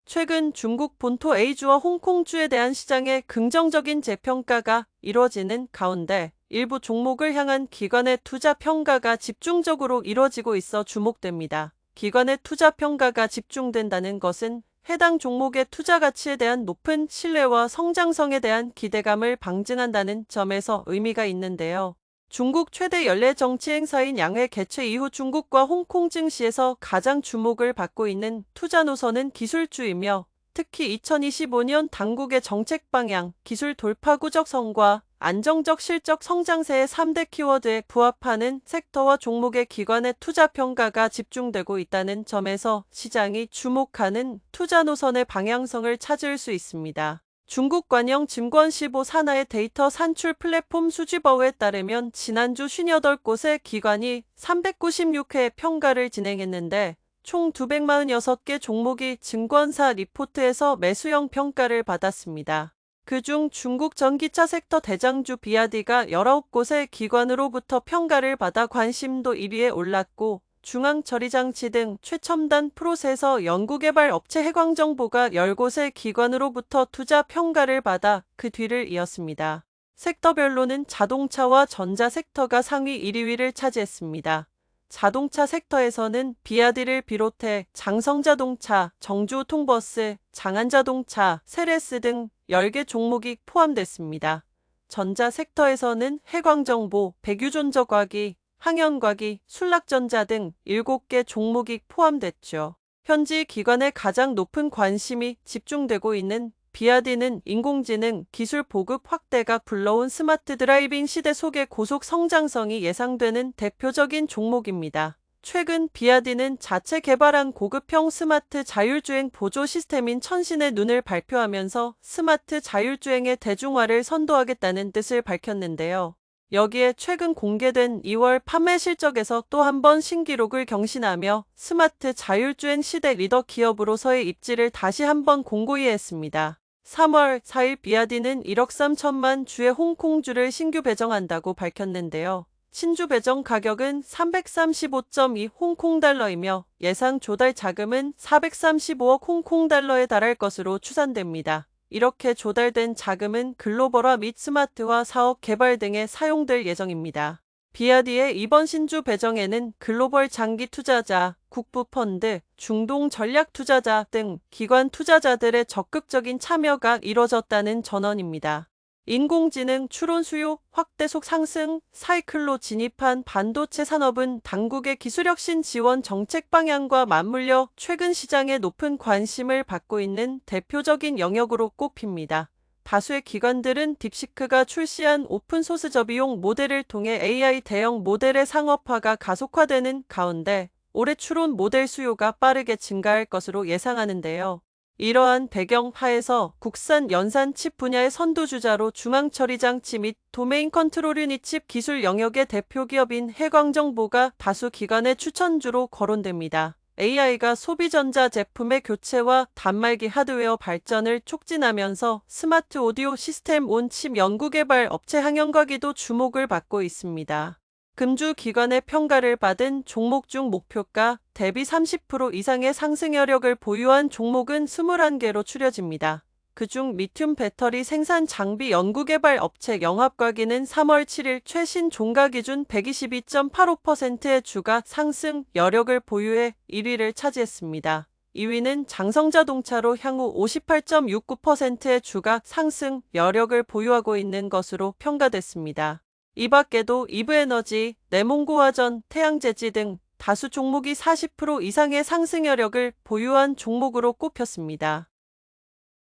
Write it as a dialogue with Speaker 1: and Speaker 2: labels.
Speaker 1: 최근 중국 본토 A주와 홍콩주에 대한 시장의 긍정적인 재평가가 이뤄지는 가운데 일부 종목을 향한 기관의 투자 평가가 집중적으로 이뤄지고 있어 주목됩니다. 기관의 투자 평가가 집중된다는 것은 해당 종목의 투자 가치에 대한 높은 신뢰와 성장성에 대한 기대감을 방증한다는 점에서 의미가 있는데요. 중국 최대 연례 정치 행사인 양회 개최 이후 중국과 홍콩 증시에서 가장 주목을 받고 있는 투자 노선은 기술주이며 특히 2025년 당국의 정책 방향, 기술 돌파 구적 성과, 안정적 실적 성장세의 3대 키워드에 부합하는 섹터와 종목의 기관의 투자 평가가 집중되고 있다는 점에서 시장이 주목하는 투자 노선의 방향성을 찾을 수 있습니다. 중국 관영 증권시보 산하의 데이터 산출 플랫폼 수지버에 따르면 지난주 58곳의 기관이 396회 평가를 진행했는데 총 246개 종목이 증권사 리포트에서 매수형 평가를 받았습니다. 그중 중국 전기차 섹터 대장주 비아디가 19곳의 기관으로부터 평가를 받아 관심도 1위에 올랐고 중앙처리장치 등 최첨단 프로세서 연구개발 업체 해광정보가 10곳의 기관으로부터 투자 평가를 받아 그 뒤를 이었습니다. 섹터별로는 자동차와 전자 섹터가 상위 1, 2위를 차지했습니다. 자동차 섹터에서는 비아디를 비롯해 장성자동차, 정주통버스, 장안자동차, 세레스 등 10개 종목이 포함됐습니다. 전자 섹터에서는 해광정보, 백유존저과기, 항연과기, 순락전자 등 7개 종목이 포함됐죠. 현지 기관의 가장 높은 관심이 집중되고 있는 비아디는 인공지능 기술 보급 확대가 불러온 스마트 드라이빙 시대 속의 고속 성장성이 예상되는 대표적인 종목입니다. 최근 비아디는 자체 개발한 고급형 스마트 자율주행 보조 시스템인 천신의 눈을 발표하면서 스마트 자율주행의 대중화를 선도하겠다는 뜻을 밝혔는데요. 여기에 최근 공개된 2월 판매 실적에서 또 한 번 신기록을 경신하며 스마트 자율주행 시대 리더 기업으로서의 입지를 다시 한번 공고히 했습니다. 3월 4일 비아디는 1억 3천만 주의 홍콩주를 신규 배정한다고 밝혔는데요. 신주 배정 가격은 335.2 홍콩달러이며 예상 조달 자금은 435억 홍콩달러에 달할 것으로 추산됩니다. 이렇게 조달된 자금은 글로벌화 및 스마트화 사업 개발 등에 사용될 예정입니다. 비아디의 이번 신주 배정에는 글로벌 장기 투자자, 국부펀드, 중동 전략 투자자 등 기관 투자자들의 적극적인 참여가 이뤄졌다는 전언입니다. 인공지능 추론 수요 확대속 상승 사이클로 진입한 반도체 산업은 당국의 기술혁신 지원 정책 방향과 맞물려 최근 시장에 높은 관심을 받고 있는 대표적인 영역으로 꼽힙니다. 다수의 기관들은 딥시크가 출시한 오픈소스 저비용 모델을 통해 AI 대형 모델의 상업화가 가속화되는 가운데 올해 추론 모델 수요가 빠르게 증가할 것으로 예상하는데요. 이러한 배경 하에서 국산 연산 칩 분야의 선두주자로 중앙처리장치 및 도메인 컨트롤 유닛 칩 기술 영역의 대표 기업인 해광정보가 다수 기관의 추천주로 거론됩니다. AI가 소비전자 제품의 교체와 단말기 하드웨어 발전을 촉진하면서 스마트 오디오 시스템 온 칩 연구개발 업체 항연과기도 주목을 받고 있습니다. 금주 기관의 평가를 받은 종목 중 목표가 대비 30% 이상의 상승 여력을 보유한 종목은 21개로 추려집니다. 그중 리튬 배터리 생산 장비 연구개발 업체 영합과기는 3월 7일 최신 종가 기준 122.85%의 주가 상승 여력을 보유해 1위를 차지했습니다. 2위는 장성자동차로 향후 58.69%의 주가 상승 여력을 보유하고 있는 것으로 평가됐습니다. 이 밖에도 이브에너지, 내몽고화전, 태양제지 등 다수 종목이 40% 이상의 상승 여력을 보유한 종목으로 꼽혔습니다.